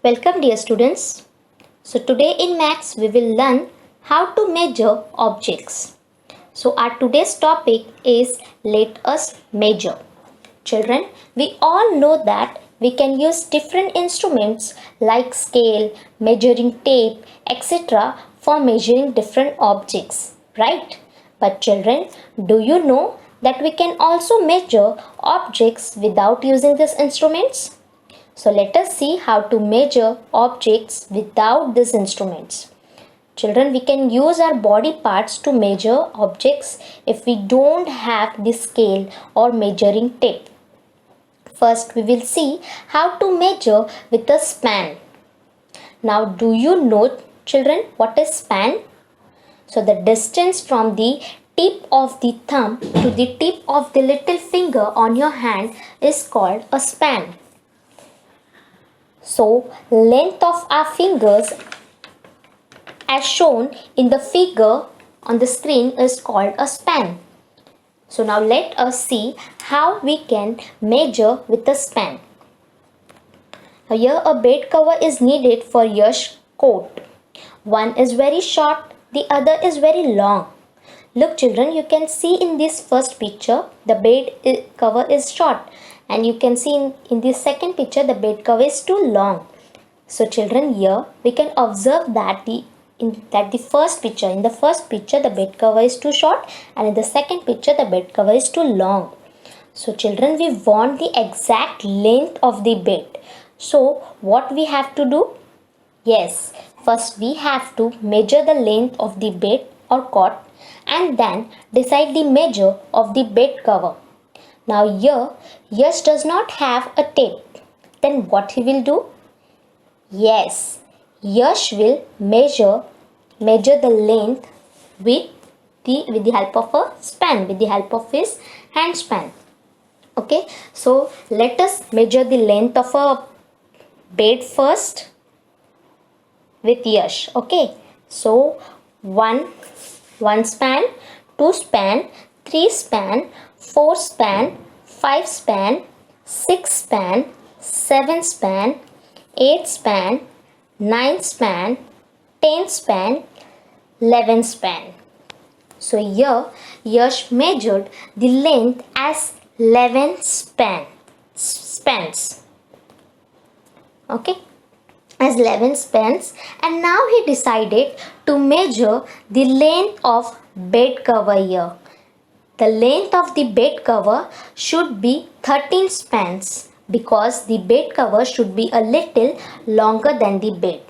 Welcome dear students. So today in Maths we will learn how to measure objects. So our today's topic is let us measure. Children, we all know that we can use different instruments like scale, measuring tape, etc. for measuring different objects, right? But children, do you know that we can also measure objects without using these instruments? So let us see how to measure objects without these instruments. Children, we can use our body parts to measure objects if we don't have the scale or measuring tape. First, we will see how to measure with a span. Now, do you know, children, what is span? So, the distance from the tip of the thumb to the tip of the little finger on your hand is called a span. So, length of our fingers as shown in the figure on the screen is called a span. So now let us see how we can measure with a span. Now here a bed cover is needed for Yash's coat. One is very short, the other is very long. Look children, you can see in this first picture the bed cover is short, and you can see in this second picture the bed cover is too long. So children, here we can observe that in the first picture the bed cover is too short, and in the second picture the bed cover is too long. So children, we want the exact length of the bed. So what we have to do? Yes, first we have to measure the length of the bed or cot and then decide the measure of the bed cover. Now here Yash does not have a tape. Then what he will do? Yes, Yash will measure the length with the help of a span, with the help of his hand span. Okay, so let us measure the length of a bed first with Yash. Okay, so one span, 2 span, 3 span, 4 span, 5 span, 6 span, 7 span, 8 span, 9 span, 10 span, 11 span. So here Yash measured the length as 11 spans. Okay, as 11 spans, and now he decided to measure the length of bed cover here. The length of the bed cover should be 13 spans because the bed cover should be a little longer than the bed.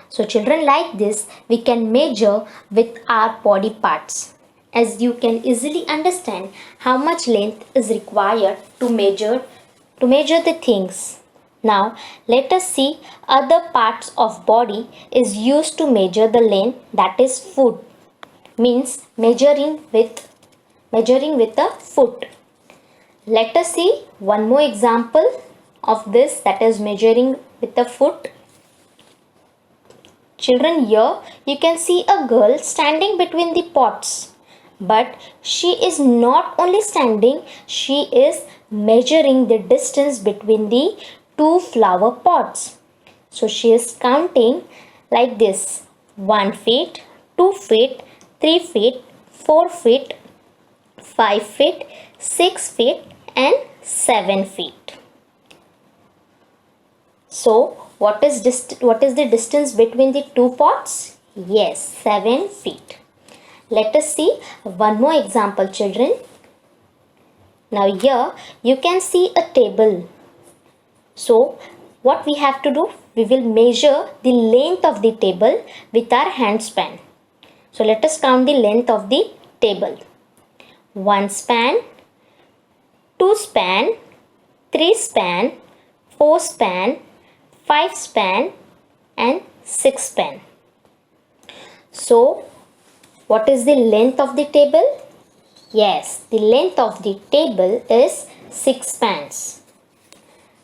So children, like this we can measure with our body parts. As you can easily understand how much length is required to measure the things. Now let us see other parts of body is used to measure the length, that is foot. Means measuring with a foot. Let us see one more example of this, that is measuring with a foot. Children, here you can see a girl standing between the pots, but she is not only standing, she is measuring the distance between the two flower pots. So she is counting like this: 1 feet, 2 feet, 3 feet, 4 feet, 5 feet, 6 feet and 7 feet. So what is the distance between the two pots? Yes, 7 feet. Let us see one more example children. Now here you can see a table. So what we have to do? We will measure the length of the table with our hand span. So let us count the length of the table. 1 span, 2 span, 3 span, 4 span, 5 span and 6 span. So what is the length of the table? Yes, the length of the table is 6 spans.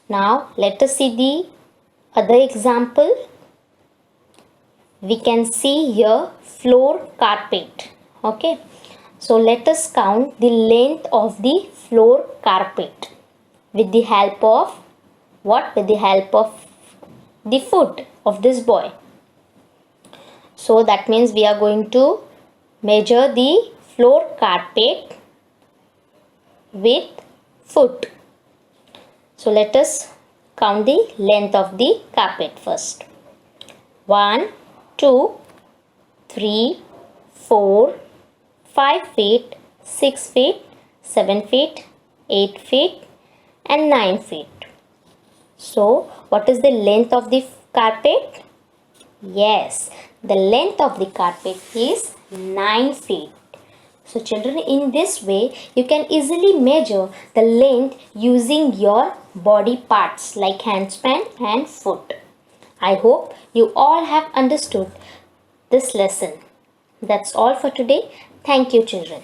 Now let us see the other example. We can see here floor carpet. Okay, so let us count the length of the floor carpet with the help of what? With the help of the foot of this boy. So that means we are going to measure the floor carpet with foot. So let us count the length of the carpet first. 1, 2, 3, 4, 5 feet, 6 feet, 7 feet, 8 feet and 9 feet. So what is the length of the carpet? Yes, the length of the carpet is 9 feet. So children, in this way you can easily measure the length using your body parts like handspan and foot. I hope you all have understood this lesson. That's all for today. Thank you, children.